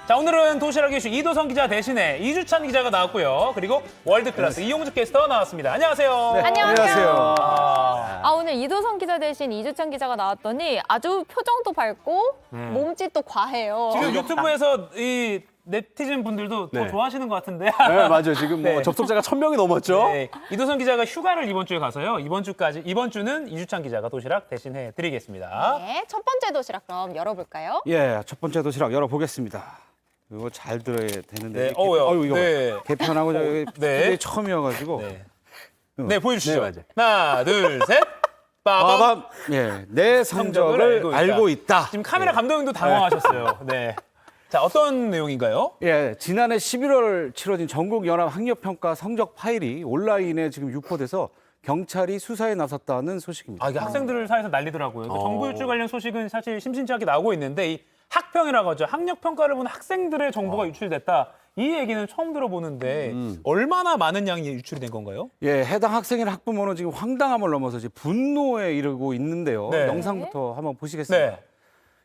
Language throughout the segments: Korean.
자, 오늘은 도시락 이슈 이도성 기자 대신에 이주찬 기자가 나왔고요. 그리고 월드클래스 이용주 캐스터 나왔습니다. 안녕하세요. 네, 안녕하세요. 오늘 이도성 기자 대신 이주찬 기자가 나왔더니 아주 표정도 밝고 몸짓도 과해요. 지금 유튜브에서 이 네티즌 분들도 더 네. 좋아하시는 것 같은데. 네, 맞아요. 지금 뭐 네. 접속자가 1000명이 넘었죠. 네, 이도성 기자가 휴가를 이번 주에 가서요. 이번 주는 이주찬 기자가 도시락 대신해 드리겠습니다. 네, 첫 번째 도시락 그럼 열어볼까요? 예, 첫 번째 도시락 열어보겠습니다. 이거 잘 들어야 되는데. 네, 이렇게- 어우요. 어우, 이거 네. 개편하고 저기 네. 이게 처음이어가지고. 네. 네, 보여주시죠. 네, 맞아요. 하나, 둘, 셋. 빠밤. 빠밤. 예, 내 성적을 알고 있다. 지금 카메라 감독님도 당황하셨어요. 네. 자, 어떤 내용인가요? 예, 지난해 11월 치러진 전국연합학력평가 성적 파일이 온라인에 지금 유포돼서 경찰이 수사에 나섰다는 소식입니다. 아, 이게 학생들 사이에서 난리더라고요. 그 정부 유출 관련 소식은 사실 심심치 않게 나오고 있는데 이 학평이라고 하죠. 학력 평가를 본 학생들의 정보가 유출됐다. 이 얘기는 처음 들어보는데 얼마나 많은 양이 유출이 된 건가요? 예, 해당 학생이나 학부모는 지금 황당함을 넘어서 지금 분노에 이르고 있는데요. 네. 영상부터 한번 보시겠습니다. 네.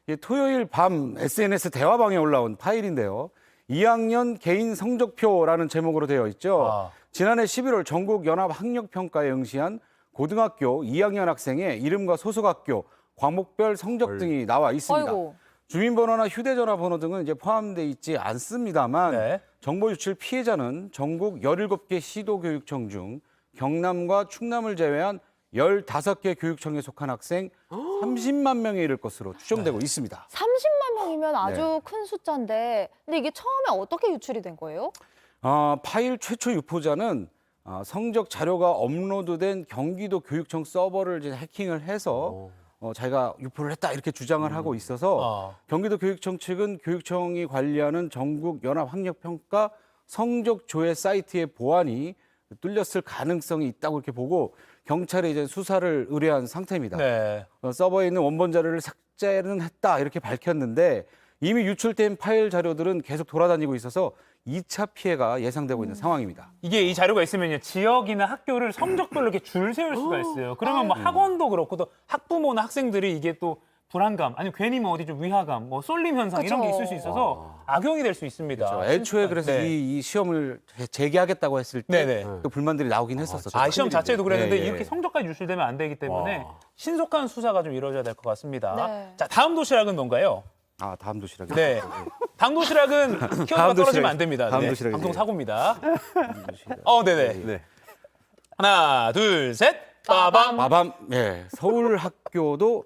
예, 토요일 밤 SNS 대화방에 올라온 파일인데요. 2학년 개인 성적표라는 제목으로 되어 있죠. 아. 지난해 11월 전국연합학력평가에 응시한 고등학교 2학년 학생의 이름과 소속학교, 과목별 성적 등이 나와 있습니다. 아이고. 주민번호나 휴대전화 번호 등은 이제 포함되어 있지 않습니다만 네. 정보 유출 피해자는 전국 17개 시도교육청 중 경남과 충남을 제외한 15개 교육청에 속한 학생 30만 명에 이를 것으로 추정되고 있습니다. 30만 명이면 아주 큰 숫자인데 근데 이게 처음에 어떻게 유출이 된 거예요? 파일 최초 유포자는 성적 자료가 업로드된 경기도 교육청 서버를 이제 해킹을 해서 자기가 유포를 했다 이렇게 주장을 하고 있어서 경기도 교육청 측은 교육청이 관리하는 전국 연합학력평가 성적 조회 사이트의 보안이 뚫렸을 가능성이 있다고 이렇게 보고 경찰에 이제 수사를 의뢰한 상태입니다. 네. 서버에 있는 원본 자료를 삭제는 했다 이렇게 밝혔는데 이미 유출된 파일 자료들은 계속 돌아다니고 있어서 2차 피해가 예상되고 있는 상황입니다. 이게 이 자료가 있으면요. 지역이나 학교를 성적별로 이렇게 줄 세울 수가 있어요. 그러면 뭐 학원도 그렇고 또 학부모나 학생들이 이게 또 불안감, 아니면 괜히 뭐 어디 좀 위화감, 뭐 쏠림 현상 이런 게 그쵸. 있을 수 있어서 악용이 될 수 있습니다. 애초에 그래서 네. 이 시험을 재개하겠다고 했을 네네. 때 또 불만들이 나오긴 했었죠. 아, 시험 자체도 그랬는데 예, 예. 이렇게 성적까지 유출되면 안 되기 때문에 신속한 수사가 좀 이루어져야 될 것 같습니다. 네. 자, 다음 도시락은 뭔가요? 다음 도시락이. 네. 다음 도시락은 키워드가 떨어지면 안 됩니다. 다음 네. 도시락이죠. 방송 사고입니다. 도시락. 네네. 네. 하나, 둘, 셋. 빠밤. 마밤. 예. 서울 학교도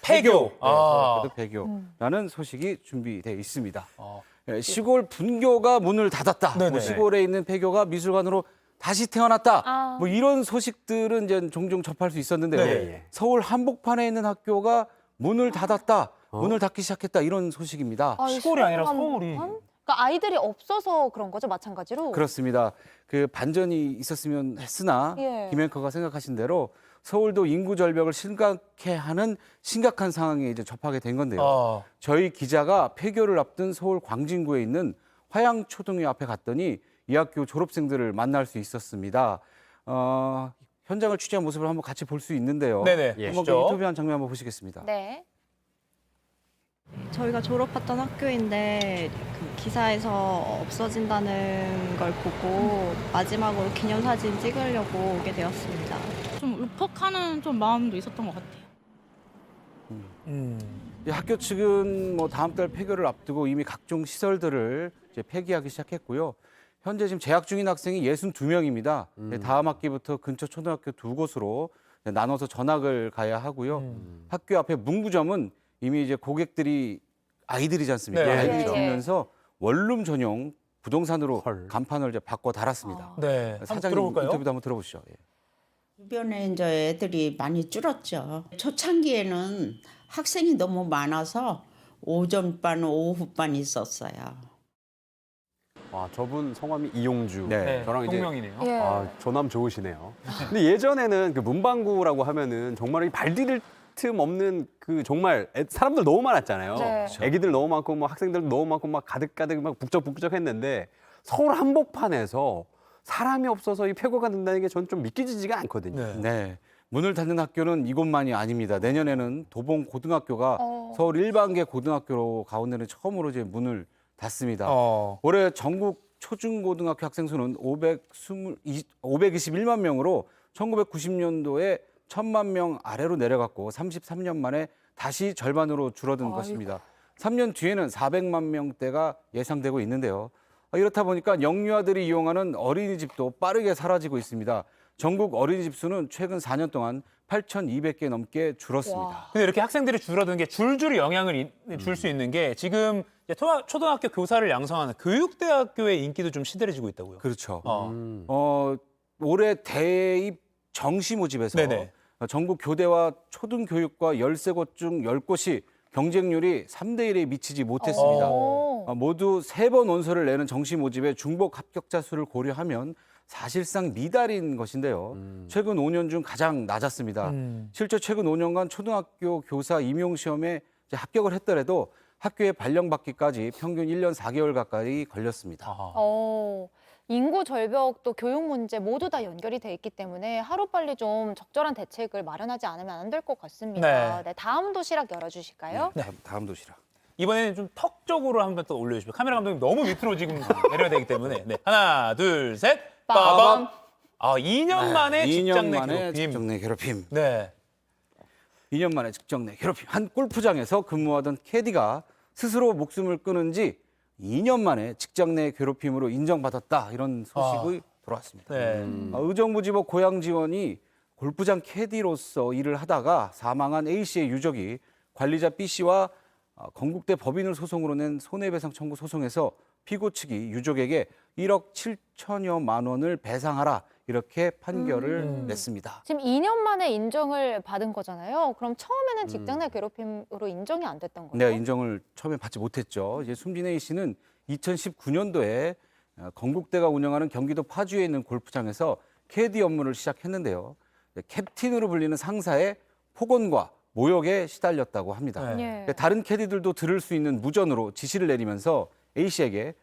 폐교. 네, 아. 서울 학교도 폐교라는 소식이 준비되어 있습니다. 어. 예, 시골 분교가 문을 닫았다. 네네. 뭐 시골에 있는 폐교가 미술관으로 다시 태어났다. 뭐 이런 소식들은 이제 종종 접할 수 있었는데요. 네. 서울 한복판에 있는 학교가 문을 닫았다. 문을 닫기 시작했다. 이런 소식입니다. 시골이 아니라 시골 서울이. 그러니까 아이들이 없어서 그런 거죠, 마찬가지로. 그렇습니다. 그 반전이 있었으면 했으나 예. 김 앵커가 생각하신 대로 서울도 인구 절벽을 심각해하는 심각한 상황에 이제 접하게 된 건데요. 저희 기자가 폐교를 앞둔 서울 광진구에 있는 화양초등학교 앞에 갔더니 이 학교 졸업생들을 만날 수 있었습니다. 현장을 취재한 모습을 한번 같이 볼 수 있는데요. 네네. 한번 그 보시죠. 인터뷰한 장면 한번 보시겠습니다. 네. 저희가 졸업했던 학교인데 그 기사에서 없어진다는 걸 보고 마지막으로 기념사진 찍으려고 오게 되었습니다. 좀 울컥하는 좀 마음도 있었던 것 같아요. 이 학교 측은 뭐 다음 달 폐교를 앞두고 이미 각종 시설들을 이제 폐기하기 시작했고요. 현재 지금 재학 중인 학생이 62명입니다. 다음 학기부터 근처 초등학교 2곳으로 나눠서 전학을 가야 하고요. 학교 앞에 문구점은 이미 이제 고객들이 아이들이지 않습니까? 네. 아이들이 예, 예. 줄면서 원룸 전용 부동산으로 헐. 간판을 이제 바꿔 달았습니다. 네. 한번 사장님 들어볼까요? 인터뷰도 한번 들어보시죠. 예. 주변에 이제 애들이 많이 줄었죠. 초창기에는 학생이 너무 많아서 오전반, 오후반 있었어요. 저분 성함이 이용주. 네. 저랑 이제 동명이네요. 예. 조남 좋으시네요. 근데 예전에는 그 문방구라고 하면은 정말 발 디딜 틈 없는 그 정말 사람들 너무 많았잖아요. 네. 애기들 너무 많고 뭐 학생들도 너무 많고 막 가득가득 막 북적북적했는데 서울 한복판에서 사람이 없어서 이 폐교가 된다는 게 전 좀 믿기지가 않거든요. 네. 네. 문을 닫는 학교는 이곳만이 아닙니다. 내년에는 도봉 고등학교가 서울 일반계 고등학교로 가운데는 처음으로 이제 문을 닫습니다. 올해 전국 초중고등학교 학생 수는 521만 명으로 1990년도에 1,000만 명 아래로 내려갔고 33년 만에 다시 절반으로 줄어든 것입니다. 3년 뒤에는 400만 명대가 예상되고 있는데요. 이렇다 보니까 영유아들이 이용하는 어린이집도 빠르게 사라지고 있습니다. 전국 어린이집 수는 최근 4년 동안 8,200개 넘게 줄었습니다. 근데 이렇게 학생들이 줄어드는 게 줄줄이 영향을 줄 수 있는 게 지금 이제 초등학교 교사를 양성하는 교육대학교의 인기도 좀 시들해지고 있다고요. 그렇죠. 올해 대입 정시 모집에서 네네. 전국 교대와 초등교육과 13곳 중 10곳이 경쟁률이 3대 1에 미치지 못했습니다. 모두 3번 원서를 내는 정시 모집의 중복 합격자 수를 고려하면 사실상 미달인 것인데요. 최근 5년 중 가장 낮았습니다. 실제 최근 5년간 초등학교 교사 임용 시험에 합격을 했더라도 학교에 발령받기까지 평균 1년 4개월 가까이 걸렸습니다. 인구 절벽 또 교육 문제 모두 다 연결이 돼 있기 때문에 하루빨리 좀 적절한 대책을 마련하지 않으면 안 될 것 같습니다. 네, 다음 도시락 열어주실까요? 네, 다음 도시락. 이번에는 좀 턱 쪽으로 한번 또 올려주시고 카메라 감독님 너무 밑으로 지금 내려야 되기 때문에 네. 하나, 둘, 셋, 빠밤. 2년 만에 2년 직장 내 만에 괴롭힘. 직장 내 괴롭힘. 네. 2년 만에 직장 내 괴롭힘. 한 골프장에서 근무하던 캐디가 스스로 목숨을 끊은 지 2년 만에 직장 내 괴롭힘으로 인정받았다. 이런 소식이 돌아왔습니다. 네. 의정부지법 고양지원이 골프장 캐디로서 일을 하다가 사망한 A씨의 유족이 관리자 B씨와 건국대 법인을 소송으로 낸 손해배상 청구 소송에서 피고 측이 유족에게 1억 7천여만 원을 배상하라 이렇게 판결을 냈습니다. 지금 2년 만에 인정을 받은 거잖아요. 그럼 처음에는 직장 내 괴롭힘으로 인정이 안 됐던 거예요? 네, 인정을 처음에 받지 못했죠. 이제 숨진 A 씨는 2019년도에 건국대가 운영하는 경기도 파주에 있는 골프장에서 캐디 업무를 시작했는데요. 캡틴으로 불리는 상사의 폭언과 모욕에 시달렸다고 합니다. 네. 다른 캐디들도 들을 수 있는 무전으로 지시를 내리면서 A 씨에게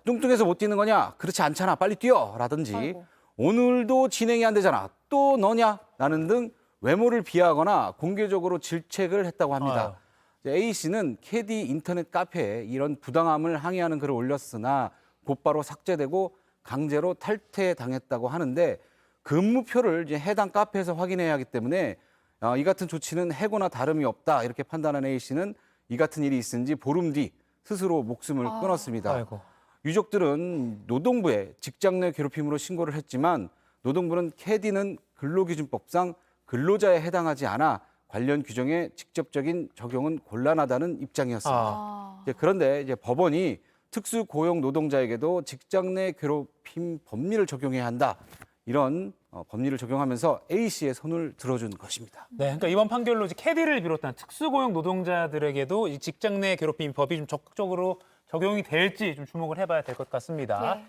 뚱뚱해서 못 뛰는 거냐? 그렇지 않잖아. 빨리 뛰어. 라든지 아이고. 오늘도 진행이 안 되잖아. 또 너냐? 라는 등 외모를 비하하거나 공개적으로 질책을 했다고 합니다. A 씨는 캐디 인터넷 카페에 이런 부당함을 항의하는 글을 올렸으나 곧바로 삭제되고 강제로 탈퇴당했다고 하는데 근무표를 이제 해당 카페에서 확인해야 하기 때문에 이 같은 조치는 해고나 다름이 없다 이렇게 판단한 A 씨는 이 같은 일이 있은 지 보름 뒤 스스로 목숨을 끊었습니다. 아이고. 유족들은 노동부에 직장 내 괴롭힘으로 신고를 했지만 노동부는 캐디는 근로기준법상 근로자에 해당하지 않아 관련 규정의 직접적인 적용은 곤란하다는 입장이었습니다. 그런데 이제 법원이 특수고용 노동자에게도 직장 내 괴롭힘 법리를 적용해야 한다. 이런 법리를 적용하면서 A 씨의 손을 들어준 것입니다. 네, 그러니까 이번 판결로 이제 캐디를 비롯한 특수고용 노동자들에게도 이 직장 내 괴롭힘 법이 좀 적극적으로 적용이 될지 좀 주목을 해봐야 될 것 같습니다. 네.